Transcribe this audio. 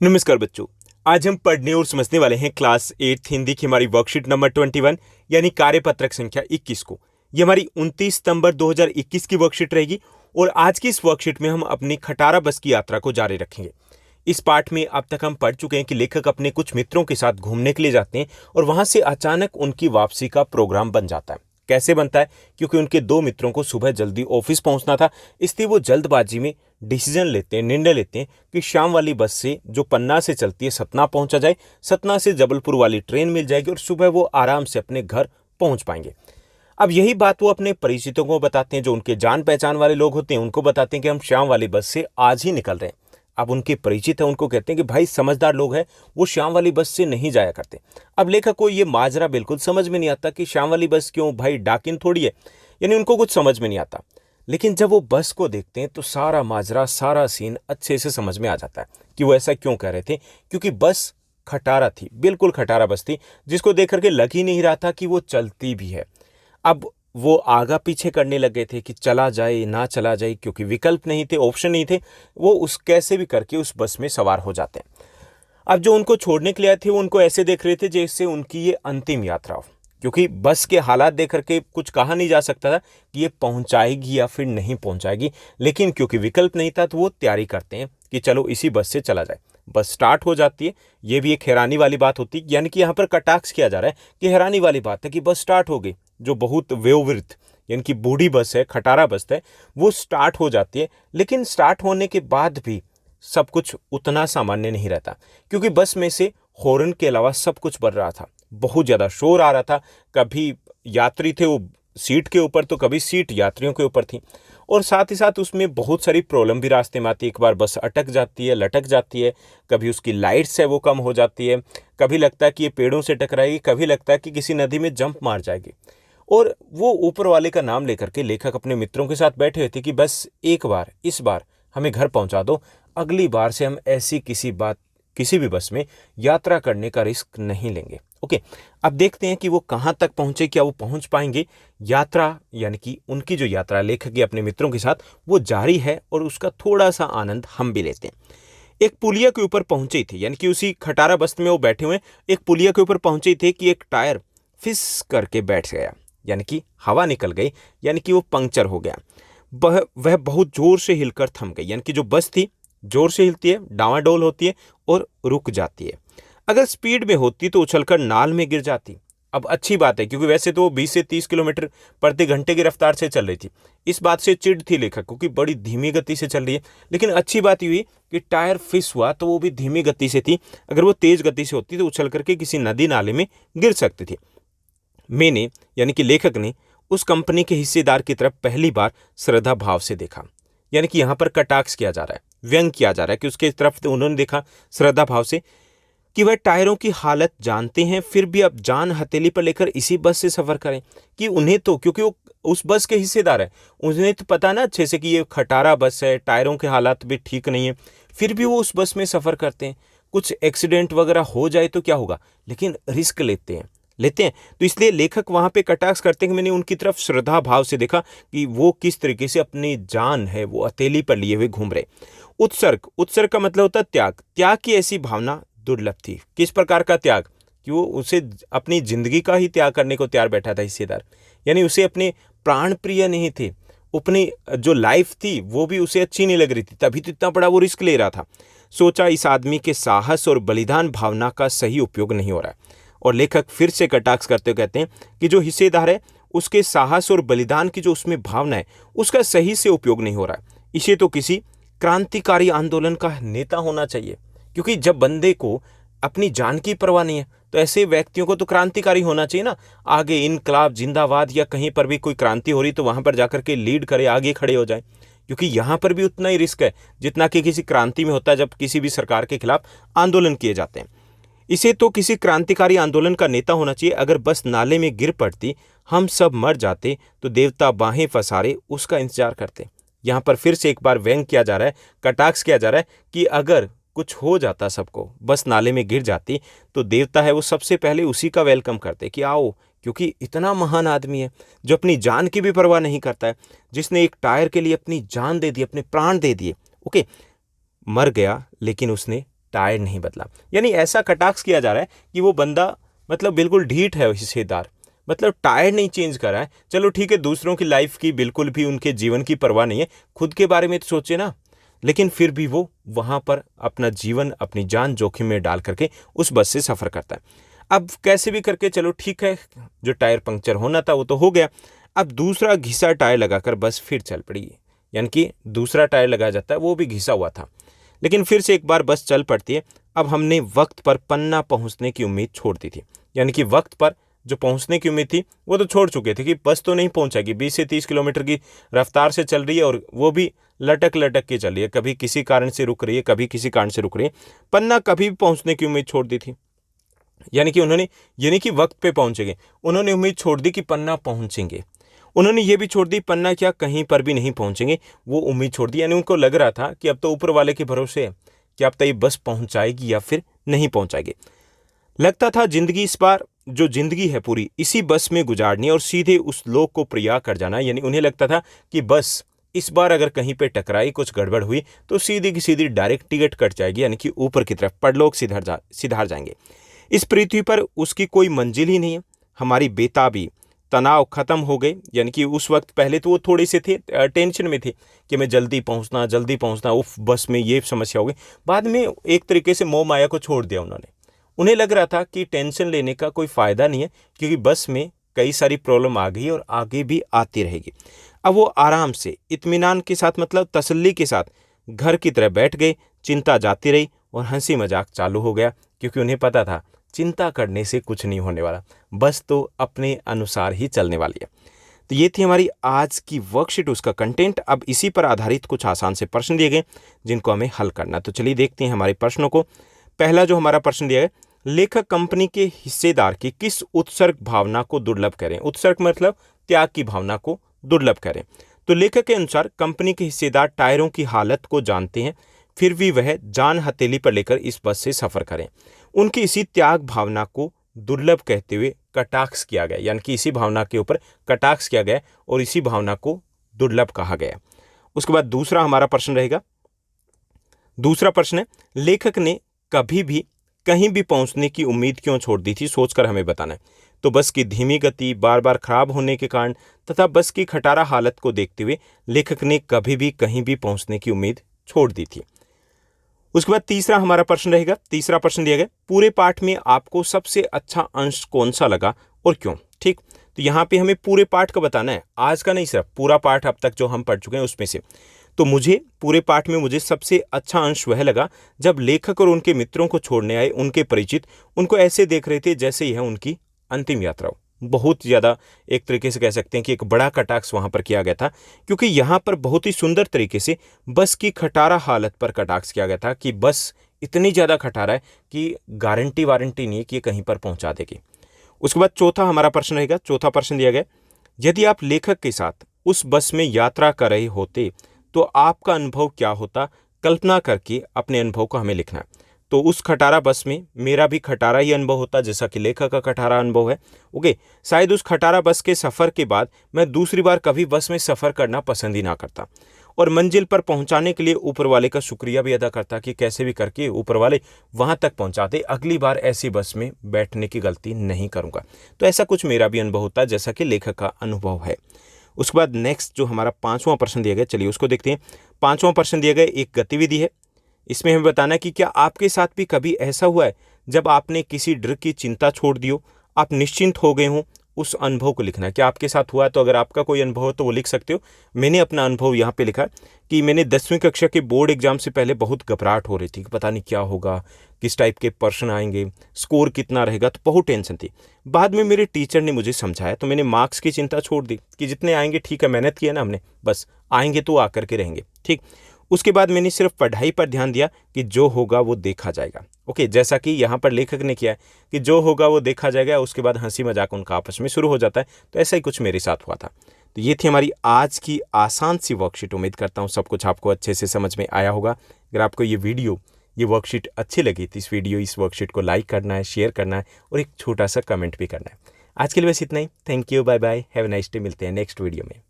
नमस्कार बच्चों। आज हम पढ़ने और समझने वाले हैं क्लास 8 हिंदी की हमारी वर्कशीट नंबर 21 यानी कार्यपत्रक संख्या 21 को। ये हमारी 29 सितंबर 2021 की वर्कशीट रहेगी और आज की इस वर्कशीट में हम अपनी खटारा बस की यात्रा को जारी रखेंगे। इस पाठ में अब तक हम पढ़ चुके हैं कि लेखक अपने कुछ मित्रों के साथ घूमने के लिए जाते हैं और वहां से अचानक उनकी वापसी का प्रोग्राम बन जाता है। कैसे बनता है? क्योंकि उनके दो मित्रों को सुबह जल्दी ऑफिस पहुंचना था, इसलिए वो जल्दबाजी में डिसीजन लेते हैं, निर्णय लेते हैं कि शाम वाली बस से जो पन्ना से चलती है सतना पहुंचा जाए, सतना से जबलपुर वाली ट्रेन मिल जाएगी और सुबह वो आराम से अपने घर पहुंच पाएंगे। अब यही बात वो अपने परिचितों को बताते हैं, जो उनके जान पहचान वाले लोग होते हैं उनको बताते हैं कि हम शाम वाली बस से आज ही निकल रहे हैं। अब उनके परिचित है, उनको कहते हैं कि भाई समझदार लोग हैं, वो शाम वाली बस से नहीं जाया करते। अब लेखक को ये माजरा बिल्कुल समझ में नहीं आता कि शाम वाली बस क्यों, भाई डाकिन थोड़ी है, यानी उनको कुछ समझ में नहीं आता। लेकिन जब वो बस को देखते हैं तो सारा माजरा, सारा सीन अच्छे से समझ में आ जाता है कि वो ऐसा क्यों कह रहे थे। क्योंकि बस खटारा थी, बिल्कुल खटारा बस थी, जिसको देख करके लग ही नहीं रहा था कि वो चलती भी है। अब वो आगा पीछे करने लगे थे कि चला जाए ना चला जाए, क्योंकि विकल्प नहीं थे, ऑप्शन नहीं थे। वो उस कैसे भी करके उस बस में सवार हो जाते हैं। अब जो उनको छोड़ने के लिए आए थे वो उनको ऐसे देख रहे थे जैसे उनकी ये अंतिम यात्रा हो, क्योंकि बस के हालात देख करके कुछ कहा नहीं जा सकता था कि ये पहुंचाएगी या फिर नहीं पहुंचाएगी। लेकिन क्योंकि विकल्प नहीं था तो वो तैयारी करते हैं कि चलो इसी बस से चला जाए। बस स्टार्ट हो जाती है। ये भी एक हैरानी वाली बात होती है, यानी कि यहाँ पर कटाक्ष किया जा रहा है कि हैरानी वाली बात है कि बस स्टार्ट हो गई। जो बहुत वयोवृद्ध यानी कि बूढ़ी बस है, खटारा बस है, वो स्टार्ट हो जाती है। लेकिन स्टार्ट होने के बाद भी सब कुछ उतना सामान्य नहीं रहता, क्योंकि बस में से हॉर्न के अलावा सब कुछ बढ़ रहा था। बहुत ज़्यादा शोर आ रहा था। कभी यात्री थे वो सीट के ऊपर, तो कभी सीट यात्रियों के ऊपर थी। और साथ ही साथ उसमें बहुत सारी प्रॉब्लम भी रास्ते में आती है। एक बार बस अटक जाती है, लटक जाती है, कभी उसकी लाइट्स है वो कम हो जाती है, कभी लगता है कि ये पेड़ों से टकराएगी, कभी लगता है कि किसी नदी में जंप मार जाएगी। और वो ऊपर वाले का नाम लेकर के लेखक अपने मित्रों के साथ बैठे हुए थे कि बस एक बार, इस बार हमें घर पहुंचा दो, अगली बार से हम ऐसी किसी भी बस में यात्रा करने का रिस्क नहीं लेंगे। ओके, अब देखते हैं कि वो कहाँ तक पहुंचे, क्या वो पहुंच पाएंगे। यात्रा यानी कि उनकी जो यात्रा लेखक के अपने मित्रों के साथ वो जारी है और उसका थोड़ा सा आनंद हम भी लेते हैं। एक पुलिया के ऊपर पहुंचे थे, यानी कि उसी खटारा बस में वो बैठे हुए एक पुलिया के ऊपर पहुंचे थे कि एक टायर फिस करके बैठ गया, यानी कि हवा निकल गई, यानी कि वो पंक्चर हो गया। वह बहुत जोर से हिलकर थम गई, यानी कि जो बस थी जोर से हिलती है, डावाडोल होती है और रुक जाती है। अगर स्पीड में होती तो उछलकर नाल में गिर जाती। अब अच्छी बात है, क्योंकि वैसे तो वो 20 से 30 किलोमीटर प्रति घंटे की रफ्तार से चल रही थी। इस बात से चिढ़ थी लेखक को कि बड़ी धीमी गति से चल रही है। लेकिन अच्छी बात ये हुई कि टायर फिस हुआ तो वो भी धीमी गति से थी। अगर वो तेज गति से होती तो उछल करके किसी नदी नाले में गिर सकती थी। मैंने यानी कि लेखक ने उस कंपनी के हिस्सेदार की तरफ पहली बार श्रद्धा भाव से देखा। यानी कि यहाँ पर कटाक्ष किया जा रहा है, व्यंग किया जा रहा है कि उसके तरफ उन्होंने देखा श्रद्धा भाव से कि वह टायरों की हालत जानते हैं, फिर भी अब जान हथेली पर लेकर इसी बस से सफर करें। कि उन्हें तो, क्योंकि वो उस बस के हिस्सेदार है, उन्हें तो पता ना अच्छे से कि ये खटारा बस है, टायरों के हालात भी ठीक नहीं है, फिर भी वो उस बस में सफर करते हैं। कुछ एक्सीडेंट वगैरह हो जाए तो क्या होगा, लेकिन रिस्क लेते हैं। तो इसलिए लेखक वहां पे कटाक्ष करते हैं कि मैंने उनकी तरफ श्रद्धा भाव से देखा कि वो किस तरीके से अपनी जान है वो हथेली पर लिए हुए घूम रहे। उत्सर्ग का मतलब होता है त्याग की ऐसी भावना दुर्लभ थी। किस प्रकार का त्याग? कि वो उसे अपनी जिंदगी का ही त्याग करने को तैयार बैठा था हिस्सेदार, यानी उसे अपने प्राण प्रिय नहीं थे, अपनी जो लाइफ थी वो भी उसे अच्छी नहीं लग रही थी, तभी तो इतना बड़ा वो रिस्क ले रहा था। सोचा इस आदमी के साहस और बलिदान भावना का सही उपयोग नहीं हो रहा है। और लेखक फिर से कटाक्ष करते हुए कहते हैं कि जो हिस्सेदार है उसके साहस और बलिदान की जो उसमें भावना है उसका सही से उपयोग नहीं हो रहा है। इसे तो किसी क्रांतिकारी आंदोलन का नेता होना चाहिए, क्योंकि जब बंदे को अपनी जान की परवाह नहीं है तो ऐसे व्यक्तियों को तो क्रांतिकारी होना चाहिए ना। आगे इनकलाब जिंदाबाद या कहीं पर भी कोई क्रांति हो रही तो वहां पर जाकर के लीड करे, आगे खड़े हो जाए, क्योंकि यहाँ पर भी उतना ही रिस्क है जितना कि किसी क्रांति में होता है जब किसी भी सरकार के खिलाफ आंदोलन किए जाते हैं। इसे तो किसी क्रांतिकारी आंदोलन का नेता होना चाहिए। अगर बस नाले में गिर पड़ती, हम सब मर जाते, तो देवता बाहें फसारे उसका इंतजार करते। यहाँ पर फिर से एक बार व्यंग किया जा रहा है, कटाक्ष किया जा रहा है कि अगर कुछ हो जाता सबको, बस नाले में गिर जाती, तो देवता है वो सबसे पहले उसी का वेलकम करते कि आओ, क्योंकि इतना महान आदमी है जो अपनी जान की भी परवाह नहीं करता है, जिसने एक टायर के लिए अपनी जान दे दी, अपने प्राण दे दिए। ओके, मर गया लेकिन उसने टायर नहीं बदला। यानी ऐसा कटाक्ष किया जा रहा है कि वो बंदा मतलब बिल्कुल ढीठ है, हिस्सेदार, मतलब टायर नहीं चेंज करा है। चलो ठीक है, दूसरों की लाइफ की बिल्कुल भी उनके जीवन की परवाह नहीं है, खुद के बारे में तो सोचे ना। लेकिन फिर भी वो वहां पर अपना जीवन, अपनी जान जोखिम में डाल करके उस बस से सफर करता है। अब कैसे भी करके चलो ठीक है, जो टायर पंक्चर होना था वो तो हो गया। अब दूसरा घिसा टायर लगाकर बस फिर चल पड़ी। यानी कि दूसरा टायर लगाया जाता है, वो भी घिसा हुआ था, लेकिन फिर से एक बार बस चल पड़ती है। अब हमने वक्त पर पन्ना पहुंचने की उम्मीद छोड़ दी थी। यानी कि वक्त पर जो पहुंचने की उम्मीद थी वो तो छोड़ चुके थे कि बस तो नहीं पहुंचेगी, 20 से 30 किलोमीटर की रफ्तार से चल रही है और वो भी लटक लटक के चल रही है, कभी किसी कारण से रुक रही है, कभी किसी कारण से रुक रही है। पन्ना कभी भी पहुंचने की उम्मीद छोड़ दी थी। यानी कि उन्होंने, यानी कि वक्त पे पहुंचेंगे, उन्होंने उम्मीद छोड़ दी कि पन्ना पहुंचेंगे। उन्होंने ये भी छोड़ दी पन्ना क्या कहीं पर भी नहीं पहुंचेंगे, वो उम्मीद छोड़ दी। यानी उनको लग रहा था कि अब तो ऊपर वाले के भरोसे है कि अब तो ये बस पहुंचाएगी या फिर नहीं पहुंचाएगी। लगता था जिंदगी इस बार, जो जिंदगी है पूरी इसी बस में गुजारनी और सीधे उस लोक को प्रिया कर जाना। यानी उन्हें लगता था कि बस इस बार अगर कहीं पे टकराई, कुछ गड़बड़ हुई तो सीधी की सीधी डायरेक्ट टिकट कट जाएगी, यानी कि ऊपर की तरफ परलोक सिधार जाएंगे। इस पृथ्वी पर उसकी कोई मंजिल ही नहीं है। हमारी बेताबी, तनाव खत्म हो गए। यानी कि उस वक्त पहले तो वो थोड़े से थे, टेंशन में थे कि मैं जल्दी पहुंचना, उफ बस में ये समस्या हो गई। बाद में एक तरीके से मोह माया को छोड़ दिया उन्होंने। उन्हें लग रहा था कि टेंशन लेने का कोई फायदा नहीं है, क्योंकि बस में कई सारी प्रॉब्लम आ गई और आगे भी आती रहेगी। अब वो आराम से, इत्मीनान के साथ, मतलब तसल्ली के साथ घर की तरह बैठ गए। चिंता जाती रही और हंसी मजाक चालू हो गया, क्योंकि उन्हें पता था चिंता करने से कुछ नहीं होने वाला, बस तो अपने अनुसार ही चलने वाली है। तो ये थी हमारी आज की वर्कशीट, उसका कंटेंट। अब इसी पर आधारित कुछ आसान से प्रश्न दिए गए जिनको हमें हल करना। तो चलिए देखते हैं हमारे प्रश्नों को। पहला जो हमारा प्रश्न दिया है, लेखक कंपनी के हिस्सेदार की किस उत्सर्ग भावना को दुर्लभ करें। उत्सर्ग मतलब त्याग की भावना को दुर्लभ करें। तो लेखक के अनुसार कंपनी के हिस्सेदार टायरों की हालत को जानते हैं, फिर भी वह जान हथेली पर लेकर इस बस से सफर करें। उनकी इसी त्याग भावना को दुर्लभ कहते हुए कटाक्ष किया गया। यानी कि इसी भावना के ऊपर कटाक्ष किया गया और इसी भावना को दुर्लभ कहा गया। उसके बाद दूसरा हमारा प्रश्न रहेगा। दूसरा प्रश्न है, लेखक ने कभी भी कहीं भी पहुंचने की उम्मीद क्यों छोड़ दी थी, सोचकर हमें बताना है। तो बस की धीमी गति, बार बार खराब होने के कारण तथा बस की खटारा हालत को देखते हुए लेखक ने कभी भी कहीं भी पहुंचने की उम्मीद छोड़ दी थी। उसके बाद तीसरा हमारा प्रश्न रहेगा। तीसरा प्रश्न दिया गया, पूरे पाठ में आपको सबसे अच्छा अंश कौन सा लगा और क्यों। ठीक, तो यहाँ पे हमें पूरे पाठ का बताना है, आज का नहीं, सिर्फ पूरा पाठ अब तक जो हम पढ़ चुके हैं उसमें से। तो मुझे पूरे पाठ में मुझे सबसे अच्छा अंश वह लगा जब लेखक और उनके मित्रों को छोड़ने आए उनके परिचित उनको ऐसे देख रहे थे जैसे यह उनकी अंतिम यात्रा हो। बहुत ज़्यादा एक तरीके से कह सकते हैं कि एक बड़ा कटाक्ष वहाँ पर किया गया था, क्योंकि यहाँ पर बहुत ही सुंदर तरीके से बस की खटारा हालत पर कटाक्ष किया गया था कि बस इतनी ज़्यादा खटारा है कि गारंटी वारंटी नहीं है कि ये कहीं पर पहुँचा देगी। उसके बाद चौथा हमारा प्रश्न रहेगा। चौथा प्रश्न दिया गया, यदि आप लेखक के साथ उस बस में यात्रा कर रहे होते तो आपका अनुभव क्या होता, कल्पना करके अपने अनुभव को हमें लिखना है। तो उस खटारा बस में मेरा भी खटारा ही अनुभव होता, जैसा कि लेखक का खटारा अनुभव है। ओके, शायद उस खटारा बस के सफ़र के बाद मैं दूसरी बार कभी बस में सफ़र करना पसंद ही ना करता और मंजिल पर पहुंचाने के लिए ऊपर वाले का शुक्रिया भी अदा करता कि कैसे भी करके ऊपर वाले वहां तक पहुंचाते, अगली बार ऐसी बस में बैठने की गलती नहीं करूंगा। तो ऐसा कुछ मेरा भी अनुभव होता है, जैसा कि लेखक का अनुभव है। उसके बाद नेक्स्ट जो हमारा पांचवां प्रश्न दिया गया, चलिए उसको देखते हैं। पांचवां प्रश्न दिया गया, एक गतिविधि है। इसमें हमें बताना है कि क्या आपके साथ भी कभी ऐसा हुआ है जब आपने किसी डर की चिंता छोड़ दी हो, आप निश्चिंत हो गए हो, उस अनुभव को लिखना है। क्या आपके साथ हुआ है? तो अगर आपका कोई अनुभव हो तो वो लिख सकते हो। मैंने अपना अनुभव यहाँ पे लिखा कि मैंने 10वीं कक्षा के बोर्ड एग्जाम से पहले बहुत घबराहट हो रही थी कि पता नहीं क्या होगा, किस टाइप के प्रश्न आएंगे, स्कोर कितना रहेगा, तो बहुत टेंशन थी। बाद में मेरे टीचर ने मुझे समझाया तो मैंने मार्क्स की चिंता छोड़ दी कि जितने आएंगे ठीक है, मेहनत की है ना हमने, बस आएंगे तो आकर के रहेंगे। ठीक, उसके बाद मैंने सिर्फ पढ़ाई पर ध्यान दिया कि जो होगा वो देखा जाएगा। ओके, जैसा कि यहाँ पर लेखक ने किया है कि जो होगा वो देखा जाएगा, उसके बाद हंसी मजाक उनका आपस में शुरू हो जाता है। तो ऐसा ही कुछ मेरे साथ हुआ था। तो ये थी हमारी आज की आसान सी वर्कशीट। उम्मीद करता हूँ सब कुछ आपको अच्छे से समझ में आया होगा। अगर आपको ये वर्कशीट अच्छी लगी तो इस वर्कशीट को लाइक करना है, शेयर करना है और एक छोटा सा कमेंट भी करना है। आज के लिए बस इतना ही। Thank you, bye bye, have a nice day. मिलते हैं नेक्स्ट वीडियो में।